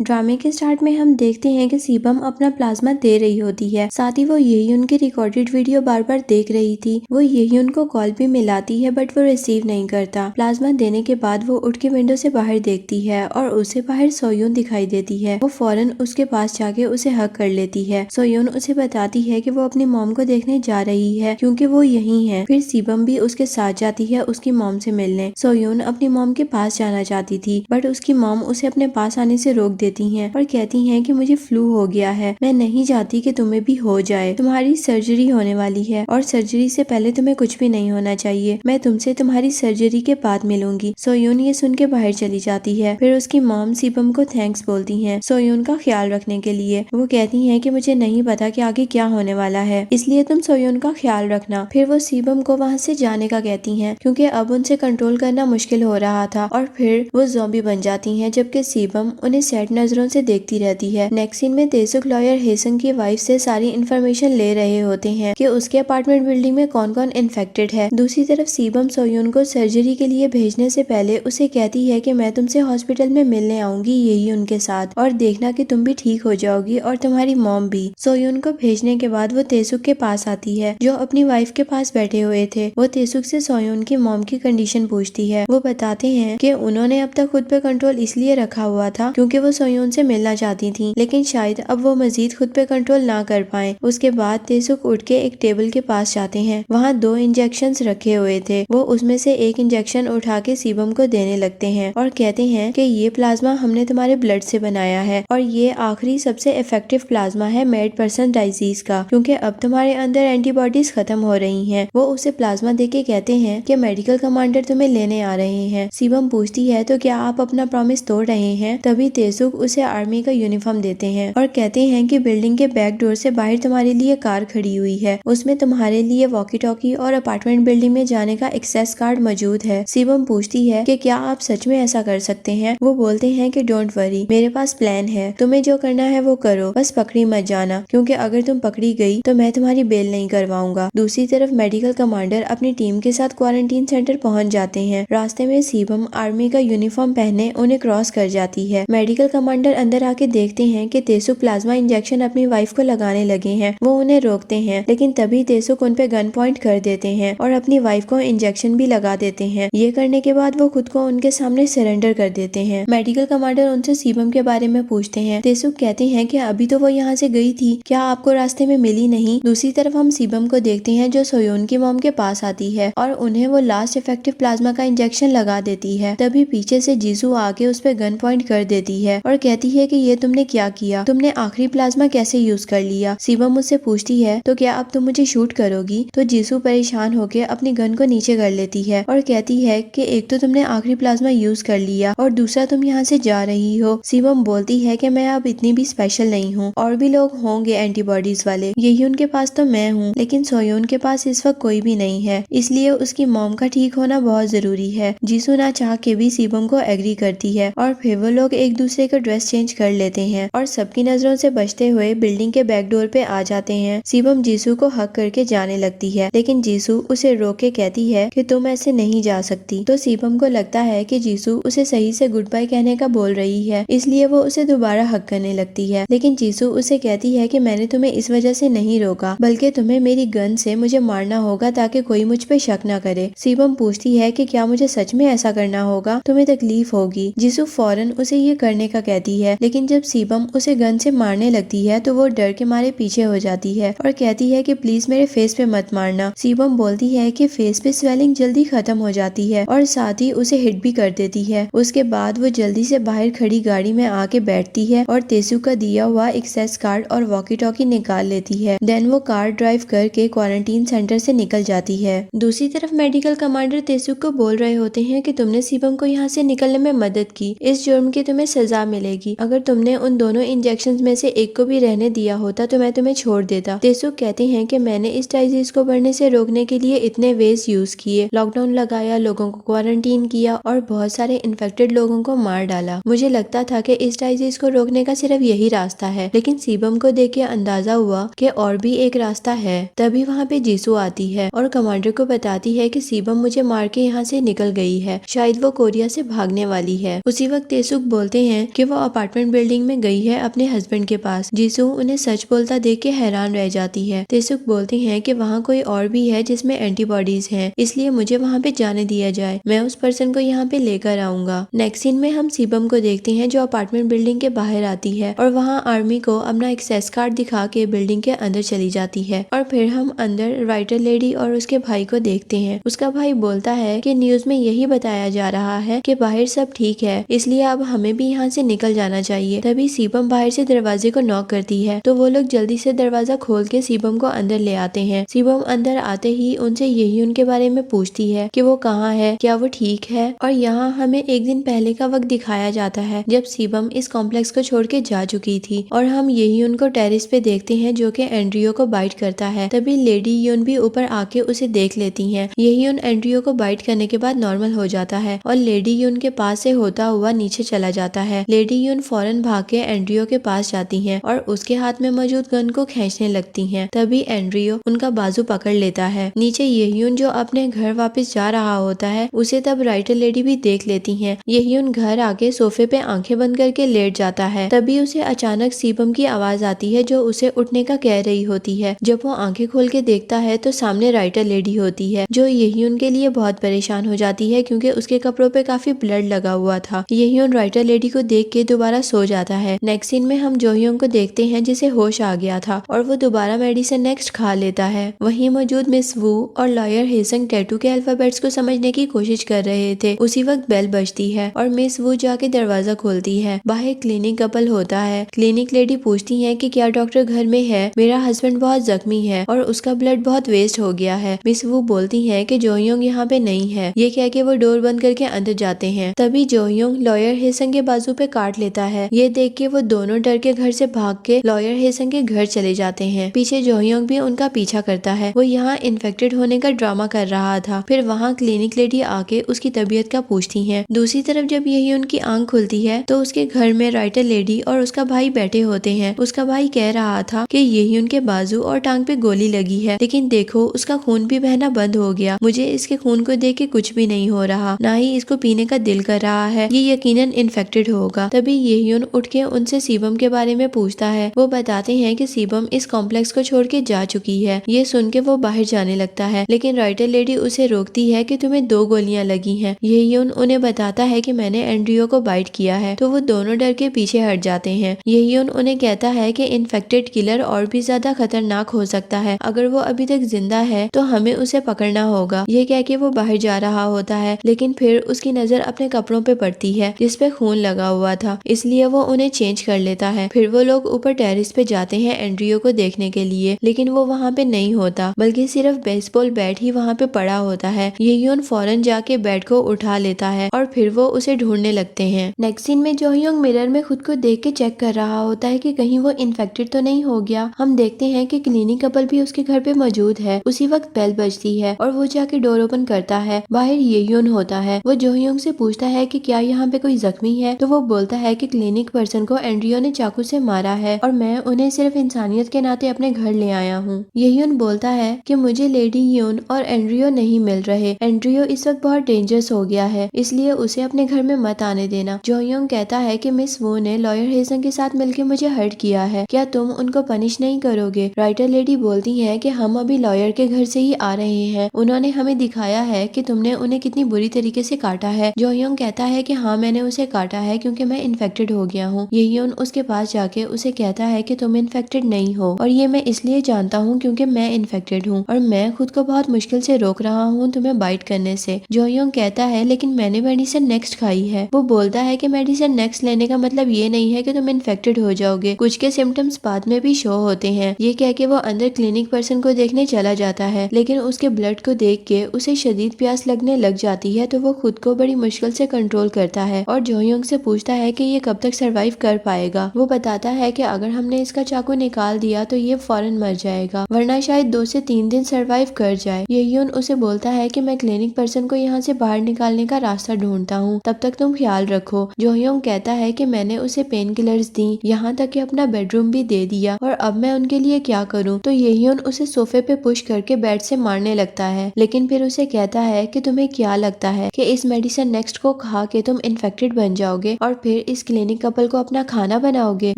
ड्रामे के स्टार्ट में हम देखते हैं कि सीबम अपना प्लाज्मा दे रही होती है, साथ ही वो यही उनकी रिकॉर्डेड वीडियो बार बार देख रही थी। वो यही उनको कॉल भी मिलाती है बट वो रिसीव नहीं करता। प्लाज्मा देने के बाद वो उठ के विंडो से बाहर देखती है और उसे बाहर सोयून दिखाई देती है। वो फौरन उसके पास जाके उसे हग कर लेती है। सोयून उसे बताती है कि वो अपनी मॉम को देखने जा रही है क्योंकि वो यही है। फिर सीबम भी उसके साथ जाती है उसकी मॉम से मिलने। सोयून अपनी मॉम के पास जाना चाहती थी बट उसकी मॉम उसे अपने पास आने से रोक देती हैं और कहती हैं कि मुझे फ्लू हो गया है, मैं नहीं चाहती कि तुम्हें भी हो जाए, तुम्हारी सर्जरी होने वाली है और सर्जरी से पहले तुम्हें कुछ भी नहीं होना चाहिए, मैं तुमसे तुम्हारी सर्जरी के बाद मिलूंगी। सोयून ये सुन के बाहर चली जाती है। फिर उसकी मॉम सीबम को थैंक्स बोलती हैं सोयून का ख्याल रखने के लिए। वो कहती हैं कि मुझे नहीं पता कि आगे क्या होने वाला है, इसलिए तुम सोयून का ख्याल रखना। फिर वो सीबम को वहाँ से जाने का कहती हैं क्योंकि अब उनसे कंट्रोल करना मुश्किल हो रहा था और फिर वो ज़ॉम्बी बन जाती हैं जबकि सीबम उन्हें सैड नजरों से देखती रहती है। नेक्स्ट सीन में तेसुक लॉयर हेसंग की वाइफ से सारी इन्फॉर्मेशन ले रहे होते हैं कि उसके अपार्टमेंट बिल्डिंग में कौन कौन इन्फेक्टेड है। दूसरी तरफ सीबम सोयून को सर्जरी के लिए भेजने से पहले उसे कहती है कि मैं तुमसे हॉस्पिटल में मिलने आऊंगी यही उनके साथ और देखना कि तुम भी ठीक हो जाओगी और तुम्हारी मॉम भी। सोयून को भेजने के बाद वो तेसुक के पास आती है जो अपनी वाइफ के पास बैठे हुए थे। वो तेसुक से सोयून की मॉम की कंडीशन पूछती है। वो बताते हैं कि उन्होंने अब तक खुद पे कंट्रोल इसलिए रखा हुआ था क्योंकि वो सोयून से मिलना चाहती थी, लेकिन शायद अब वो मजीद खुद पे कंट्रोल ना कर पाए। उसके बाद तेसुक उठ के एक टेबल के पास जाते हैं। वहाँ 2 इंजेक्शंस रखे हुए थे। वो उसमें से एक इंजेक्शन उठा के सीबम को देने लगते हैं और कहते हैं कि ये प्लाज्मा हमने तुम्हारे ब्लड से बनाया है और ये आखिरी सबसे इफेक्टिव प्लाज्मा है मेड पर्सन डाइजीज का, क्योंकि अब तुम्हारे अंदर एंटीबॉडीज खत्म हो रही हैं। वो उसे प्लाज्मा देके कहते हैं कि मेडिकल कमांडर तुम्हें लेने आ रहे हैं। सीबम पूछती है तो क्या आप अपना प्रॉमिस तोड़ रहे हैं? तभी तेसुक उसे आर्मी का यूनिफॉर्म देते हैं और कहते हैं कि बिल्डिंग के बैक डोर से बाहर तुम्हारे लिए कार खड़ी हुई है, उसमें तुम्हारे लिए वॉकी टॉकी और अपार्टमेंट बिल्डिंग में जाने का एक्सेस कार्ड मौजूद है। सीबम पूछती है कि क्या आप सच में ऐसा कर सकते हैं? वो बोलते हैं कि डोंट वरी, मेरे पास प्लान है, तुम्हें जो करना है वो करो, बस पकड़ी मत जाना क्योंकि अगर तुम पकड़ी गई तो मैं तुम्हारी बेल नहीं करवाऊंगा। दूसरी तरफ मेडिकल कमांडर अपनी टीम के साथ क्वारंटीन सेंटर पहुंच जाते हैं। रास्ते में सीबम आर्मी का यूनिफॉर्म पहने उन्हें क्रॉस कर जाती है। मेडिकल कमांडर अंदर आके देखते हैं कि तेसुक प्लाज्मा इंजेक्शन अपनी वाइफ को लगाने लगे हैं। वो उन्हें रोकते हैं लेकिन तभी तेसुक उन पे गन पॉइंट कर देते हैं और अपनी वाइफ को इंजेक्शन भी लगा देते हैं। ये करने के बाद वो खुद को उनके सामने सरेंडर कर देते हैं। मेडिकल कमांडर उनसे सीबम के बारे में पूछते हैं। तेसुक कहते हैं कि अभी तो वो यहाँ से गई थी, क्या आपको रास्ते में मिली नहीं? दूसरी तरफ हम सीबम को देखते हैं जो सोयून की मॉम के पास आती है और उन्हें वो लास्ट इफेक्टिव प्लाज्मा का इंजेक्शन लगा देती है। तभी पीछे से जीसू आके उस पे गन पॉइंट कर देती है और कहती है कि ये तुमने क्या किया, तुमने आखिरी प्लाज्मा कैसे यूज कर लिया? सीबम मुझसे पूछती है तो क्या अब तुम मुझे शूट करोगी? तो जीसू परेशान होकर अपनी गन को नीचे कर लेती है और कहती है कि एक तो तुमने आखिरी प्लाज्मा यूज कर लिया और दूसरा तुम यहाँ से जा रही हो। सीबम बोलती है कि मैं अब इतनी भी स्पेशल नहीं हूँ, और भी लोग होंगे एंटीबॉडीज वाले, यही उनके पास तो मैं हूँ, लेकिन सोयून के पास इस वक्त कोई भी नहीं है, इसलिए उसकी मॉम का ठीक होना बहुत जरूरी है। जीसू ना चाह के भी सीबम को एग्री करती है और फिर वो लोग एक दूसरे का ड्रेस चेंज कर लेते हैं और सबकी नजरों से बचते हुए बिल्डिंग के बैक डोर पे आ जाते हैं। सीबम जीसू को हक करके जाने लगती है लेकिन जीसू उसे रोक के कहती है कि तुम ऐसे नहीं जा सकती। तो सीबम को लगता है कि जीसू उसे सही से गुड बाय कहने का बोल रही है, इसलिए वो उसे दोबारा हक करने लगती है, लेकिन जीसू उसे कहती है कि मैंने तुम्हें इस वजह से नहीं रोका, बल्कि तुम्हें मेरी गन से मुझे मारना होगा ताकि कोई मुझ पे शक न करे। सीबम पूछती है कि क्या मुझे सच में ऐसा करना होगा, तुम्हें तकलीफ होगी? जीसू फौरन उसे ये करने का कहती है, लेकिन जब सीबम उसे गन से मारने लगती है तो वो डर के मारे पीछे हो जाती है और कहती है कि प्लीज मेरे फेस पे मत मारना। सीबम बोलती है कि फेस पे स्वेलिंग जल्दी खत्म हो जाती है और साथ ही उसे हिट भी कर देती है। उसके बाद वो जल्दी से बाहर खड़ी गाड़ी में आके बैठती है और तेसुक का दिया हुआ एक्सेस कार्ड और वॉकी टॉकी निकाल लेती है। देन वो कार ड्राइव करके क्वारंटीन सेंटर से निकल जाती है। दूसरी तरफ मेडिकल कमांडर तेसुक को बोल रहे होते हैं कि तुमने सीबम को यहाँ से निकलने में मदद की, इस जुर्म की तुम्हें सजा मिलेगी। अगर तुमने उन दोनों इंजेक्शन में से एक को भी रहने दिया होता तो मैं तुम्हें छोड़ देता। तेसुक कहते हैं कि मैंने इस डाइजीज को बढ़ने से रोकने के लिए इतने वेज यूज किए, लॉकडाउन लगाया, लोगों को क्वारंटीन किया और बहुत सारे इन्फेक्टेड लोगों को मार डाला। मुझे लगता था कि इस डाइजीज को रोकने का सिर्फ यही रास्ता है, लेकिन सीबम को देख के अंदाजा हुआ कि और भी एक रास्ता है। तभी वहाँ पे जीसू आती है और कमांडर को बताती है कि सीबम मुझे मार के यहाँ से निकल गई है, शायद वो कोरिया से भागने वाली है। उसी वक्त तेसुक बोलते हैं कि वो अपार्टमेंट बिल्डिंग में गई है अपने हस्बैंड के पास। जीसू उन्हें सच बोलता देख के हैरान रह जाती है। तेसुक बोलती है कि वहाँ कोई और भी है जिसमें एंटीबॉडीज हैं, इसलिए मुझे वहाँ पे जाने दिया जाए। मैं उस पर्सन को यहाँ पे लेकर आऊंगा। नेक्स्ट सीन में हम सीबम को देखते हैं जो अपार्टमेंट बिल्डिंग के बाहर आती है और वहाँ आर्मी को अपना एक्सेस कार्ड दिखा के बिल्डिंग के अंदर चली जाती है। और फिर हम अंदर राइटर लेडी और उसके भाई को देखते हैं। उसका भाई बोलता है कि न्यूज में यही बताया जा रहा है कि बाहर सब ठीक है, इसलिए अब हमें भी यहाँ से निकल जाना चाहिए। तभी सीबम बाहर से दरवाजे को नॉक करती है तो वो लोग जल्दी से दरवाजा खोल के सीबम को अंदर ले आते हैं। सीबम अंदर आते ही उनसे यही उनके बारे में पूछती है कि वो कहाँ है, क्या वो ठीक है। और यहाँ हमें एक दिन पहले का वक्त दिखाया जाता है जब सीबम इस कॉम्प्लेक्स को छोड़ के जा चुकी थी और हम यही उनको टेरेस पे देखते हैं जो कि एंड्रियो को बाइट करता है। तभी लेडी यून भी ऊपर आके उसे देख लेती हैं। यही उन एंड्रियो को बाइट करने के बाद नॉर्मल हो जाता है और लेडी यून के पास से होता हुआ नीचे चला जाता है। लेडी यून फौरन भाग के एंड्रियो के पास जाती हैं और उसके हाथ में मौजूद गन को खींचने लगती हैं। तभी एंड्रियो उनका बाजू पकड़ लेता है। नीचे येह्यून जो अपने घर वापस जा रहा होता है उसे तब राइटर लेडी भी देख लेती हैं। येह्यून घर आके सोफे पे आंखें बंद करके लेट जाता है। तभी उसे अचानक सीबम की आवाज आती है जो उसे उठने का कह रही होती है। जब वो आंखें खोल के देखता है तो सामने राइटर लेडी होती है जो येह्यून के लिए बहुत परेशान हो जाती है क्योंकि उसके कपड़ों पे काफी ब्लड लगा हुआ था। येह्यून राइटर लेडी को देख के दोबारा सो जाता है। नेक्स्ट सीन में हम जोह्योंग को देखते हैं जिसे होश आ गया था और वो दोबारा मेडिसिन नेक्स्ट खा लेता है। वहीं मौजूद मिस वू और लॉयर हेसंग टैटू के अल्फाबेट्स को समझने की कोशिश कर रहे थे। उसी वक्त बेल बजती है और मिस वू जाके दरवाजा खोलती है। बाहर क्लिनिक कपल होता है। क्लिनिक लेडी पूछती है कि क्या डॉक्टर घर में है, मेरा हस्बैंड बहुत जख्मी है और उसका ब्लड बहुत वेस्ट हो गया है। मिस वू बोलती है कि जोह्योंग यहाँ पे नहीं है। ये कह के वो डोर बंद करके अंदर जाते हैं। तभी जोह्योंग लॉयर हेसंग के बाजू पे काट लेता है। ये देख के वो दोनों डर के घर से भाग के लॉयर हेसंग के घर चले जाते हैं। पीछे जोह्योंग भी उनका पीछा करता है। वो यहाँ इन्फेक्टेड होने का ड्रामा कर रहा था। फिर वहाँ क्लिनिक लेडी आके उसकी तबीयत का पूछती है। दूसरी तरफ जब यही उनकी आंख खुलती है तो उसके घर में राइटर लेडी और उसका भाई बैठे होते हैं। उसका भाई कह रहा था कि यही उनके बाजू और टांग पे गोली लगी है, लेकिन देखो उसका खून भी बहना बंद हो गया। मुझे इसके खून को देख के कुछ भी नहीं हो रहा, ना ही इसको पीने का दिल कर रहा है। ये यकीनन इन्फेक्टेड होगा। तभी येह्यून उठ के उनसे सीबम के बारे में पूछता है। वो बताते हैं कि सीबम इस कॉम्प्लेक्स को छोड़ के जा चुकी है। ये सुन के वो बाहर जाने लगता है, लेकिन राइटर लेडी उसे रोकती है कि तुम्हें 2 गोलियां लगी हैं। येह्यून उन्हें बताता है कि मैंने एंड्रियो को बाइट किया है, तो वो दोनों डर के पीछे हट जाते हैं। येह्यून उन्हें कहता है कि इन्फेक्टेड किलर और भी ज्यादा खतरनाक हो सकता है। अगर वो अभी तक जिंदा है तो हमें उसे पकड़ना होगा। ये कह के वो बाहर जा रहा होता है, लेकिन फिर उसकी नजर अपने कपड़ों पे पड़ती है जिसपे खून लगा हुआ था, इसलिए वो उन्हें चेंज कर लेता है। फिर वो लोग ऊपर टेरेस पे जाते हैं एंड्रियो को देखने के लिए, लेकिन वो वहाँ पे नहीं होता, बल्कि सिर्फ बेसबॉल बैट ही वहाँ पे पड़ा होता है। येह्यून फौरन जाके बैट को उठा लेता है और फिर वो उसे ढूंढने लगते हैं। नेक्स्ट सीन में जोह्योंग मिरर में खुद को देख के चेक कर रहा होता है कि कहीं वो इन्फेक्टेड तो नहीं हो गया। हम देखते हैं कि क्लिनिक कपल भी उसके घर पे मौजूद है। उसी वक्त बेल बजती है और वो जाके डोर ओपन करता है। बाहर येह्यून होता है। वो जोह्योंग से पूछता है कि क्या यहाँ पे कोई जख्मी है, तो वो बोलता है कि क्लिनिक पर्सन को एंड्रियो ने चाकू से मारा है और मैं उन्हें सिर्फ इंसानियत के नाते अपने घर ले आया हूँ। येह्यून बोलता है कि मुझे लेडी यून और एंड्रियो नहीं मिल रहे। एंड्रियो इस वक्त बहुत डेंजरस हो गया है, इसलिए उसे अपने घर में मत आने देना। जोह्योंग कहता है कि मिस वो ने लॉयर हेसंग के साथ मिलकर मुझे हर्ट किया है, क्या तुम उनको पनिश नहीं करोगे? राइटर लेडी बोलती है कि हम अभी लॉयर के घर से ही आ रहे हैं, उन्होंने हमें दिखाया है कि तुमने उन्हें कितनी बुरी तरीके से काटा है। जोह्योंग कहता है कि हाँ मैंने उसे काटा है क्योंकि मैं इन्फेक्टेड हो गया हूँ। येह्यून उसके पास जाके उसे कहता है कि तुम इन्फेक्टेड नहीं हो और ये मैं इसलिए जानता हूँ क्योंकि मैं इन्फेक्टेड हूँ और मैं खुद को बहुत मुश्किल से रोक रहा हूँ तुम्हें बाइट करने से। जोह्योंग कहता है लेकिन मैंने मेडिसिन नेक्स्ट खाई है। वो बोलता है कि मेडिसिन नेक्स्ट लेने का मतलब ये नहीं है कि तुम इन्फेक्टेड हो जाओगे, कुछ के सिम्टम्स बाद में भी शो होते हैं। ये कह के वो अंदर क्लिनिक पर्सन को देखने चला जाता है, लेकिन उसके ब्लड को देख के उसे शदीद प्यास लगने लग जाती है, तो वो खुद को बड़ी मुश्किल से कंट्रोल करता है और जोह्योंग से पूछता है कि ये कब तक सरवाइव कर पाएगा। वो बताता है कि अगर हमने इसका चाकू निकाल दिया तो ये फौरन मर जाएगा, वरना शायद 2 से 3 दिन सरवाइव कर जाए। येह्यून उसे बोलता है कि मैं क्लिनिक पर्सन को यहाँ से बाहर निकालने का रास्ता ढूंढता हूँ, तब तक तुम ख्याल रखो। जोह्योंग कहता है कि मैंने उसे पेन किलर्स दी, यहाँ तक कि अपना बेडरूम भी दे दिया और अब मैं उनके लिए क्या करूँ। तो येह्यून उसे सोफे पे पुश करके बेड से मारने लगता है, लेकिन फिर उसे कहता है कि तुम्हें क्या लगता है कि इस मेडिसिन नेक्स्ट को खा के तुम इन्फेक्टेड बन जाओगे और फिर फिर इस क्लिनिक कपल को अपना खाना बनाओगे?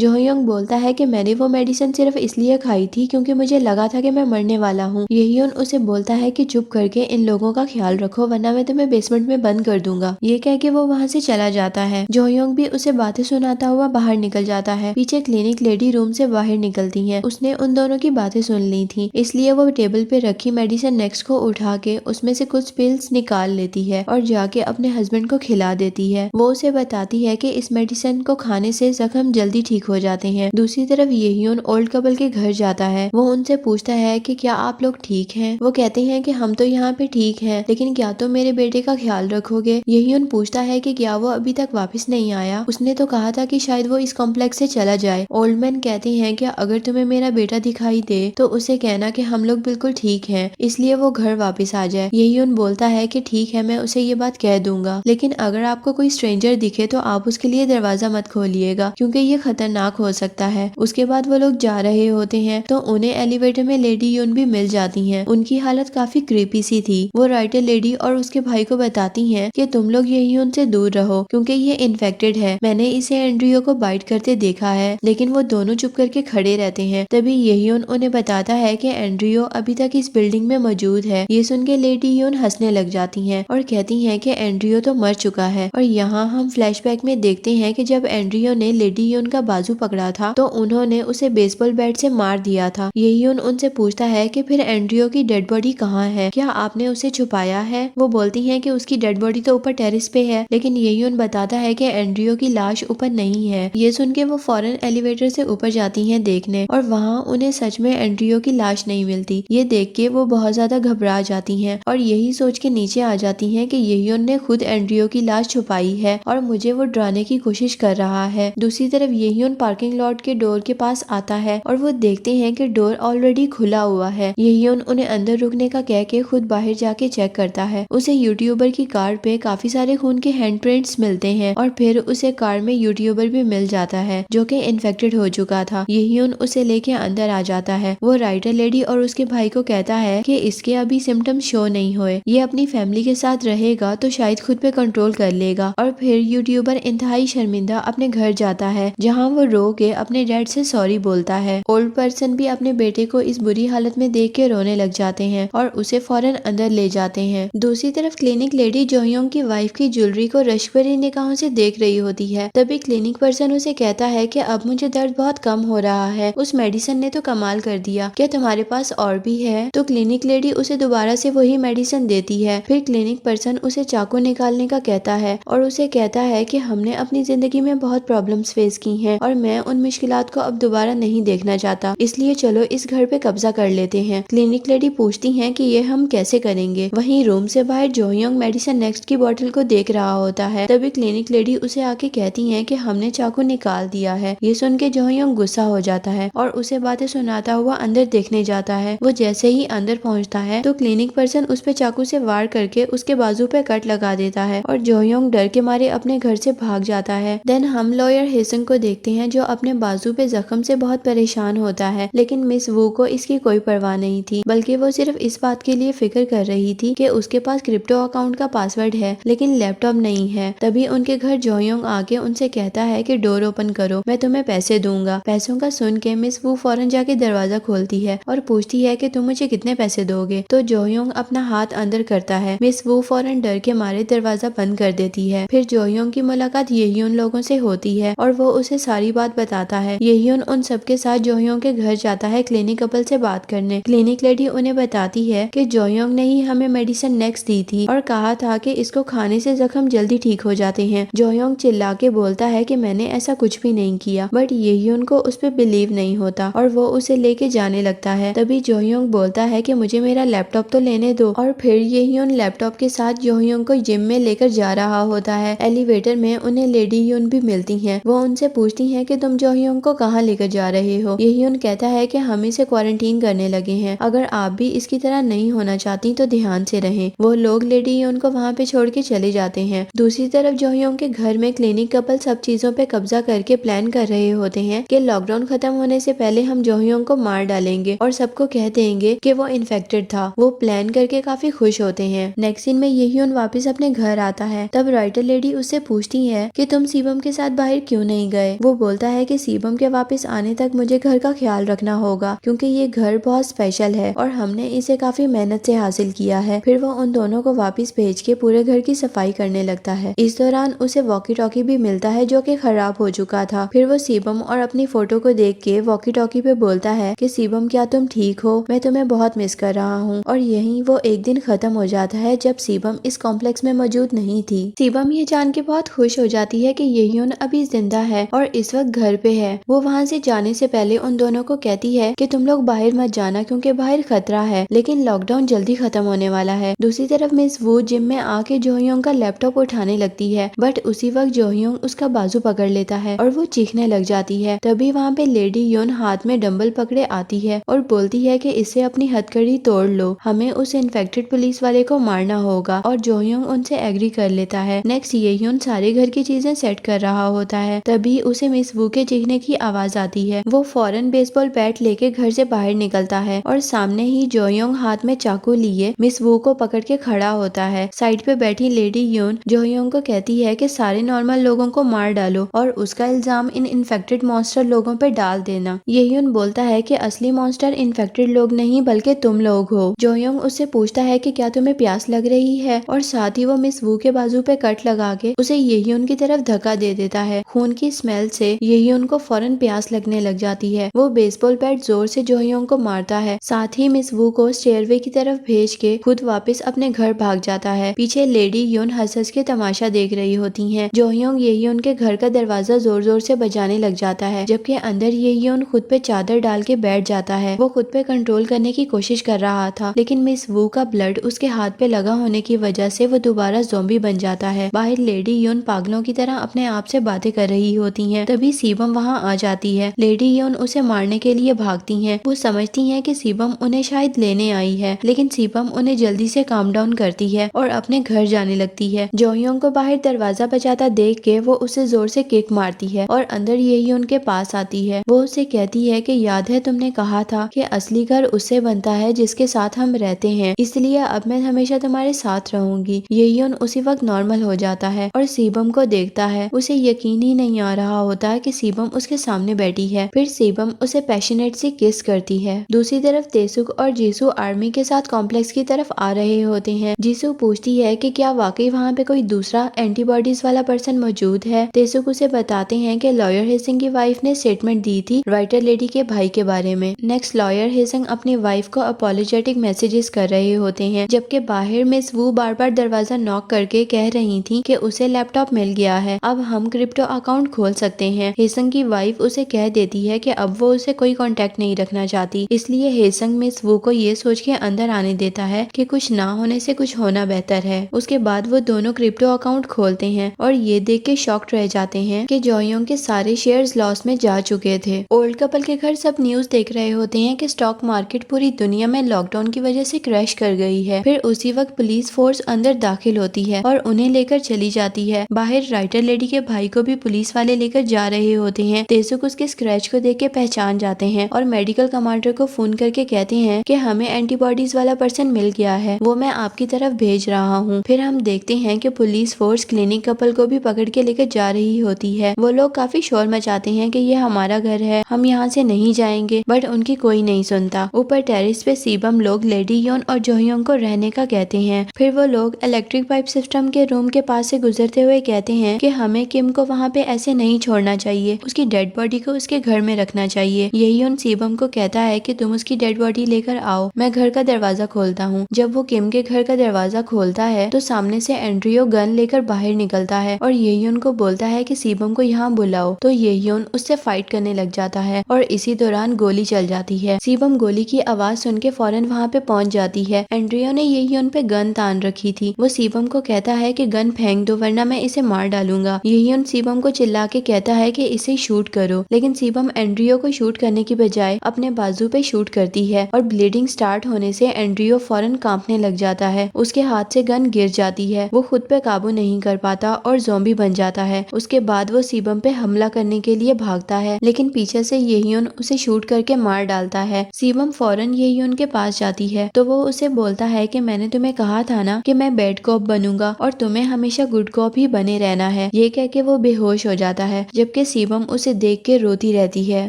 जो योंग बोलता है कि मैंने वो मेडिसिन सिर्फ इसलिए खाई थी क्योंकि मुझे लगा था कि मैं मरने वाला हूँ। येह्यून उसे बोलता है कि चुप करके इन लोगों का ख्याल रखो वरना मैं तुम्हें बेसमेंट में बंद कर दूंगा। ये कह के वो वहाँ से चला जाता है। जो योंग भी उसे बातें सुनाता हुआ बाहर निकल जाता है। पीछे क्लिनिक लेडी रूम से बाहर निकलती है। उसने उन दोनों की बातें सुन ली थी, इसलिए वो टेबल पे रखी मेडिसिन नेक्स्ट को उठा के उसमें से कुछ पिल्स निकाल लेती है और जाके अपने हस्बैंड को खिला देती है। वो उसे बताती है कि इस मेडिसिन को खाने से जख्म जल्दी ठीक हो जाते हैं। दूसरी तरफ येह्यून ओल्ड कपल के घर जाता है। वो उनसे पूछता है कि क्या आप लोग ठीक हैं? वो कहते हैं कि हम तो यहाँ पे ठीक हैं, लेकिन क्या तुम मेरे बेटे का ख्याल रखोगे? येह्यून पूछता है कि क्या वो अभी तक वापस नहीं आया? उसने तो कहा था कि शायद वो इस कॉम्प्लेक्स से चला जाए। ओल्ड मैन कहते हैं कि अगर तुम्हें मेरा बेटा दिखाई दे तो उसे कहना कि हम लोग बिल्कुल ठीक हैं, इसलिए वो घर वापस आ जाए। येह्यून बोलता है कि ठीक है, मैं उसे ये बात कह दूंगा, लेकिन अगर आपको कोई स्ट्रेंजर दिखे तो आप उसके लिए दरवाजा मत खोलिएगा क्योंकि ये खतरनाक हो सकता है। उसके बाद वो लोग जा रहे होते हैं तो उन्हें एलिवेटर में लेडी यून भी मिल जाती हैं। उनकी हालत काफी क्रीपी सी थी। वो राइटर लेडी और उसके भाई को बताती हैं कि तुम लोग येह्यून से दूर रहो क्योंकि ये इन्फेक्टेड है। मैंने इसे एंड्रियो को बाइट करते देखा है, लेकिन वो दोनों चुप करके खड़े रहते हैं। तभी येह्यून उन्हें बताता है कि एंड्रियो अभी तक इस बिल्डिंग में मौजूद है। ये सुन के लेडी यून हंसने लग जाती हैं और कहती हैं कि एंड्रियो तो मर चुका है। और यहाँ हम फ्लैशबैक में देखते हैं कि जब एंड्रियो ने लेडी यून का बाजू पकड़ा था तो उन्होंने उसे बेसबॉल बैट से मार दिया था। येह्यून उनसे पूछता है कि फिर एंड्रियो की डेड बॉडी कहाँ है? क्या आपने उसे छुपाया है? वो बोलती हैं कि उसकी डेड बॉडी तो ऊपर टेरेस पे है, लेकिन येह्यून बताता है कि एंड्रियो की लाश ऊपर नहीं है। ये सुन के वो फौरन एलिवेटर से ऊपर जाती हैं देखने और वहाँ उन्हें सच में एंड्रियो की लाश नहीं मिलती। ये देख के वो बहुत ज्यादा घबरा जाती हैं और यही सोच के नीचे आ जाती हैं कि येह्यून ने खुद एंड्रियो की लाश छुपाई है और मुझे वो डराने की कोशिश कर रहा है। दूसरी तरफ येह्यून पार्किंग लॉट के डोर के पास आता है और वो देखते हैं कि डोर ऑलरेडी खुला हुआ है। येह्यून उन्हें अंदर रुकने का कह के खुद बाहर जाके चेक करता है। उसे यूट्यूबर की कार पे काफी सारे खून के हैंडप्रिंट्स मिलते हैं और फिर उसे कार में यूट्यूबर भी मिल जाता है जो कि इन्फेक्टेड हो चुका था। येह्यून उसे लेके अंदर आ जाता है। वो राइटर लेडी और उसके भाई को कहता है कि इसके अभी सिम्टम्स शो नहीं हुए, ये अपनी फैमिली के साथ रहेगा तो शायद खुद पे कंट्रोल कर लेगा। और फिर यूट्यूबर इंतहाई शर्मिंदा अपने घर जाता है जहाँ वो रो के अपने डैड से सॉरी बोलता है। ओल्ड पर्सन भी अपने बेटे को इस बुरी हालत में देख के रोने लग जाते हैं और उसे फौरन अंदर ले जाते हैं। दूसरी तरफ क्लिनिक लेडी जोयोंग की वाइफ की ज्वेलरी को रश भरी निगाहों से देख रही होती है। तभी क्लिनिक पर्सन उसे कहता है कि अब मुझे दर्द बहुत कम हो रहा है, उस मेडिसिन ने तो कमाल कर दिया, क्या तुम्हारे पास और भी है? तो क्लिनिक लेडी उसे दोबारा से वही मेडिसिन देती है। फिर क्लिनिक पर्सन उसे चाकू निकालने का कहता है और उसे कहता है कि हमने अपनी जिंदगी में बहुत प्रॉब्लम्स फेस की हैं और मैं उन मुश्किलात को अब दोबारा नहीं देखना चाहता, इसलिए चलो इस घर पे कब्जा कर लेते हैं। क्लिनिक लेडी पूछती हैं कि ये हम कैसे करेंगे। वहीं रूम से बाहर जोयोंग मेडिसिन नेक्स्ट की बोतल को देख रहा होता है। तभी क्लिनिक लेडी उसे आके कहती हैं कि हमने चाकू निकाल दिया है। ये सुन के जोयोंग गुस्सा हो जाता है और उसे बातें सुनाता हुआ अंदर देखने जाता है। वो जैसे ही अंदर पहुंचता है तो क्लिनिक पर्सन उस पे चाकू से वार करके उसके बाजू पे कट लगा देता है और जोयोंग डर के मारे अपने घर से भाग जाता है। देन हम लॉयर हेसंग को देखते हैं जो अपने बाजू पे जख्म से बहुत परेशान होता है, लेकिन मिस वू को इसकी कोई परवाह नहीं थी, बल्कि वो सिर्फ इस बात के लिए फिक्र कर रही थी कि उसके पास क्रिप्टो अकाउंट का पासवर्ड है लेकिन लैपटॉप नहीं है। तभी उनके घर जोयोंग आके उनसे कहता है कि डोर ओपन करो, मैं तुम्हें पैसे दूंगा। पैसों का सुन के मिस वू फौरन जाके दरवाजा खोलती है और पूछती है कि तुम मुझे कितने पैसे दोगे। तो जोयोंग अपना हाथ अंदर करता है। मिस वू फौरन डर के मारे दरवाजा बंद कर देती है। फिर जोयोंग की मुलाकात येह्यून लोगों से होती है और वो उसे सारी बात बताता है। येह्यून उन सबके साथ जोयोंग के घर जाता है क्लिनिक कपल से बात करने। क्लिनिक लेडी उन्हें बताती है कि जोयोंग ने ही हमें मेडिसिन नेक्स्ट दी थी और कहा था कि इसको खाने से जख्म जल्दी ठीक हो जाते हैं। जोयोंग चिल्ला के बोलता है कि मैंने ऐसा कुछ भी नहीं किया, बट येह्यून को उस पर बिलीव नहीं होता और वो उसे लेके जाने लगता है। तभी जोयोंग बोलता है कि मुझे मेरा लैपटॉप तो लेने दो और फिर येह्यून लैपटॉप के साथ जोयोंग को जिम में लेकर जा रहा होता है। एलिवेटर में उन्हें लेडी यून भी मिलती हैं। वो उनसे पूछती हैं कि तुम जोयोंग को कहाँ लेकर जा रहे हो। येह्यून कहता है कि हम इसे क्वारंटीन करने लगे हैं, अगर आप भी इसकी तरह नहीं होना चाहती तो ध्यान से रहें। वो लोग लेडी यून को वहाँ पे छोड़ के चले जाते हैं। दूसरी तरफ जोयोंग के घर में क्लिनिक कपल सब चीजों पे कब्जा करके प्लान कर रहे होते हैं कि लॉकडाउन खत्म होने से पहले हम जोयोंग को मार डालेंगे और सबको कह देंगे कि वो इन्फेक्टेड था। वो प्लान करके काफी खुश होते हैं। नेक्स्ट सीन में येह्यून वापस अपने घर आता है। तब राइटर लेडी उससे पूछती है कि तुम सीबम के साथ बाहर क्यों नहीं गए। वो बोलता है कि सीबम के वापस आने तक मुझे घर का ख्याल रखना होगा क्योंकि ये घर बहुत स्पेशल है और हमने इसे काफी मेहनत से हासिल किया है। फिर वो उन दोनों को वापस भेज के पूरे घर की सफाई करने लगता है। इस दौरान उसे वॉकी टॉकी भी मिलता है जो कि खराब हो चुका था। फिर वो सीबम और अपनी फोटो को देख के वॉकी टॉकी पे बोलता है कि सीबम क्या तुम ठीक हो, मैं तुम्हें बहुत मिस कर रहा हूँ। और यहीं वो एक दिन खत्म हो जाता है जब सीबम इस कॉम्प्लेक्स में मौजूद नहीं थी। सीबम ये जान के बहुत खुश हो जाती है कि येह्यून अभी जिंदा है और इस वक्त घर पे है। वो वहाँ से जाने से पहले उन दोनों को कहती है कि तुम लोग बाहर मत जाना क्योंकि बाहर खतरा है, लेकिन लॉकडाउन जल्दी खत्म होने वाला है। दूसरी तरफ मिस वू जिम में आके जोहयोंग का लैपटॉप उठाने लगती है, बट उसी वक्त जोहयोंग उसका बाजू पकड़ लेता है और वो चीखने लग जाती है। तभी वहाँ पे लेडी योन हाथ में डंबल पकड़े आती है और बोलती है कि इससे अपनी हथकड़ी तोड़ लो, हमें उस इन्फेक्टेड पुलिस वाले को मारना होगा। और जोहयोंग उनसे एग्री कर लेता है। नेक्स्ट येह्यून सारे घर की चीजें सेट कर रहा होता है, तभी उसे मिस वू के चीखने की आवाज आती है। वो फौरन बेसबॉल बैट लेके घर से बाहर निकलता है और सामने ही जोहयोंग हाथ में चाकू लिए मिस वू को पकड़ के खड़ा होता है। साइड पे बैठी लेडी योन जोहयोंग को कहती है कि सारे नॉर्मल लोगों को मार डालो और उसका इल्जाम इन इन्फेक्टेड मॉन्स्टर लोगों पे डाल देना। येह्यून बोलता है कि असली मॉन्स्टर इन्फेक्टेड लोग नहीं बल्कि तुम लोग हो। जोहयोंग उससे पूछता है कि क्या तुम्हें प्यास लग रही है और साथ ही वो मिस वू के बाजू पे कट लगा के उसे येह्यून की तरफ धक्का दे देता है। खून की स्मेल से येह्यून को फौरन प्यास लगने लग जाती है। वो बेसबॉल बैट जोर से जोहयोंग को मारता है, साथ ही मिस वू को स्टेयरवे की तरफ भेज के खुद वापस अपने घर भाग जाता है। पीछे लेडी योन हंस हंस के तमाशा देख रही होती हैं। जोहयोंग येह्यून के घर का दरवाजा जोर जोर से बजाने लग जाता है, जबकि अंदर येह्यून खुद पे चादर डाल के बैठ जाता है। वो खुद पे कंट्रोल करने की कोशिश कर रहा था, लेकिन मिस वू का ब्लड उसके हाथ पे लगा होने की वजह से वो दोबारा ज़ॉम्बी बन जाता है। बाहर लेडी योन पागलों की तरह अपने आप से बातें कर रही होती हैं। तभी सीबम वहाँ आ जाती है। लेडी योन उसे मारने के लिए भागती हैं। वो समझती हैं कि सीबम उन्हें शायद लेने आई है, लेकिन सीबम उन्हें जल्दी से काम डाउन करती है और अपने घर जाने लगती है। जोहयोंग को बाहर दरवाजा बजाता देख के वो उसे जोर से किक मारती है और अंदर येह्यून के पास आती है। वो उसे कहती है कि याद है तुमने कहा था कि असली घर उससे बनता है जिसके साथ हम रहते हैं, इसलिए अब मैं हमेशा तुम्हारे साथ रहूंगी। येह्यून उसी वक्त नॉर्मल हो जाता है और सीबम को देखता है। उसे यकीन ही नहीं आ रहा होता है कि सीबम उसके सामने बैठी है। फिर सीबम उसे पैशनेट से किस करती है। दूसरी तरफ तेसुक और जीसू आर्मी के साथ कॉम्प्लेक्स की तरफ आ रहे होते हैं। जीसू पूछती है कि क्या वाकई वहाँ पे कोई दूसरा एंटीबॉडीज वाला पर्सन मौजूद है। तेसुक उसे बताते हैं कि लॉयर हेसिंग की वाइफ ने स्टेटमेंट दी थी राइटर लेडी के भाई के बारे में। नेक्स्ट लॉयर हेसिंग अपनी वाइफ को अपॉलोजेटिक मैसेजेस कर रहे होते हैं, जबकि बाहर मिस वू बार बार दरवाजा नॉक करके कह रही थी कि उसे लैपटॉप मिल गया है, अब हम क्रिप्टो अकाउंट खोल सकते हैं। हेसंग की वाइफ उसे कह देती है कि अब वो उसे कोई कांटेक्ट नहीं रखना चाहती, इसलिए हेसंग मिस वू को ये सोच के अंदर आने देता है कि कुछ ना होने से कुछ होना बेहतर है। उसके बाद वो दोनों क्रिप्टो अकाउंट खोलते हैं और ये देख के शॉक्ड रह जाते हैं कि जोहयोंग के सारे शेयर्स लॉस में जा चुके थे। ओल्ड कपल के घर सब न्यूज देख रहे होते हैं कि स्टॉक मार्केट पूरी दुनिया में लॉकडाउन की वजह से क्रैश कर गई है। फिर उसी वक्त पुलिस फोर्स अंदर दाखिल होती है और उन्हें लेकर चली जाती है। बाहर राइटर लेडी के भाई को भी पुलिस वाले लेकर जा रहे होते हैं। तेसुक उसके स्क्रैच को देख के पहचान जाते हैं और मेडिकल कमांडर को फोन करके कहते हैं कि हमें एंटीबॉडीज वाला पर्सन मिल गया है, वो मैं आपकी तरफ भेज रहा हूँ। फिर हम देखते हैं कि पुलिस फोर्स क्लिनिक कपल को भी पकड़ के लेकर जा रही होती है। वो लोग काफी शोर मचाते हैं कि ये हमारा घर है, हम यहाँ से नहीं जाएंगे, बट उनकी कोई नहीं सुनता। ऊपर टेरिस पे सीबम लोग लेडी योन और जोहयोंग को रहने का कहते हैं। फिर वो लोग इलेक्ट्रिक पाइप सिस्टम के रूम के पास से गुजरते हुए कहते हैं कि हमें किम को वहाँ पे ऐसे नहीं छोड़ना चाहिए, उसकी डेड बॉडी को उसके घर में रखना चाहिए। येह्यून सीबम को कहता है कि तुम उसकी डेड बॉडी लेकर आओ, मैं घर का दरवाजा खोलता हूँ। जब वो किम के घर का दरवाजा खोलता है तो सामने से एंड्रियो गन लेकर बाहर निकलता है और येह्यून को बोलता है कि सीबम को यहाँ बुलाओ। तो येह्यून उससे फाइट करने लग जाता है और इसी दौरान गोली चल जाती है। सीबम गोली की आवाज सुन के फौरन वहाँ पे पहुंच जाती है। एंड्रियो ने येह्यून पे गन तान रखी थी। वो सीबम को कहता है कि गन फेंक दो वरना मैं इसे मार डालूंगा। येह्यून सीबम को चिल्ला के कहता है कि इसे शूट करो, लेकिन सीबम एंड्रियो को शूट करने की बजाय अपने बाजू पे शूट करती है और ब्लीडिंग स्टार्ट होने से एंड्रियो फौरन कांपने लग जाता है। उसके हाथ से गन गिर जाती है। वो खुद पे काबू नहीं कर पाता और ज़ॉम्बी बन जाता है। उसके बाद वो सीबम पे हमला करने के लिए भागता है, लेकिन पीछे से येह्यून उसे शूट करके मार डालता है। सीबम फौरन येह्यून के पास जाती है तो वो उसे बोलता है कि मैंने तुम्हें कहा था ना कि मैं बैड कॉप बनूंगा और तुम्हें हमेशा गुड कॉप ही बने रहना है। है। ये कह के वो बेहोश हो जाता है, जबकि शिवम उसे देख के रोती रहती है।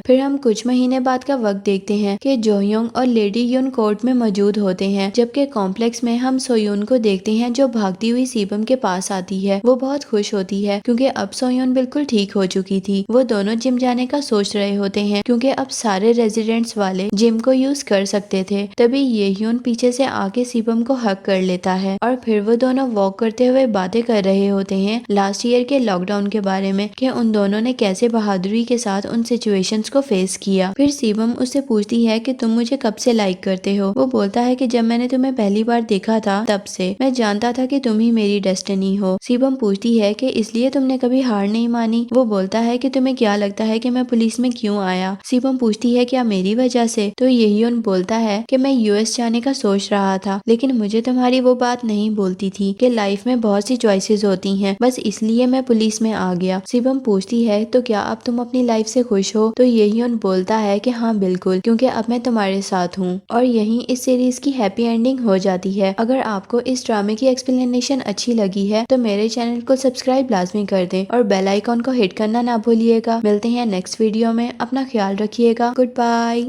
फिर हम कुछ महीने बाद का वक्त देखते हैं कि जोयोंग और लेडी यून कोर्ट में मौजूद होते हैं, जबकि कॉम्प्लेक्स में हम सोयून को देखते हैं जो भागती हुई शिवम के पास आती है। वो बहुत खुश होती है क्योंकि अब सोयून बिल्कुल ठीक हो चुकी थी। वो दोनों जिम जाने का सोच रहे होते हैं क्योंकि अब सारे रेजिडेंट्स वाले जिम को यूज कर सकते थे। तभी येह्यून पीछे से आके शिवम को हक कर लेता है और फिर वो दोनों वॉक करते हुए बातें कर रहे होते हैं लास्ट ईयर के लॉकडाउन के बारे में कि उन दोनों ने कैसे बहादुरी के साथ उन सिचुएशंस को फेस किया। फिर शिवम उससे पूछती है कि तुम मुझे कब से लाइक करते हो। वो बोलता है कि जब मैंने तुम्हें पहली बार देखा था तब से मैं जानता था कि तुम ही मेरी डेस्टिनी हो। शिवम पूछती है कि इसलिए तुमने कभी हार नहीं मानी। वो बोलता है कि तुम्हें क्या लगता है कि मैं पुलिस में क्यों आया। शिवम पूछती है क्या मेरी वजह से। तो येह्यून बोलता है कि मैं यूएस जाने का सोच रहा था, लेकिन मुझे तुम्हारी वो बात नहीं बोलती थी कि लाइफ में बहुत सी चॉइसेस होती हैं, बस इसलिए मैं पुलिस में आ गया। शिवम पूछती है तो क्या अब तुम अपनी लाइफ से खुश हो। तो येह्यून बोलता है कि हाँ बिल्कुल, क्योंकि अब मैं तुम्हारे साथ हूँ। और यहीं इस सीरीज की हैप्पी एंडिंग हो जाती है। अगर आपको इस ड्रामे की एक्सप्लेनेशन अच्छी लगी है तो मेरे चैनल को सब्सक्राइब लाजमी कर दें और बेल आइकॉन को हिट करना ना भूलिएगा। मिलते हैं नेक्स्ट वीडियो में, अपना ख्याल रखिएगा। Good bye.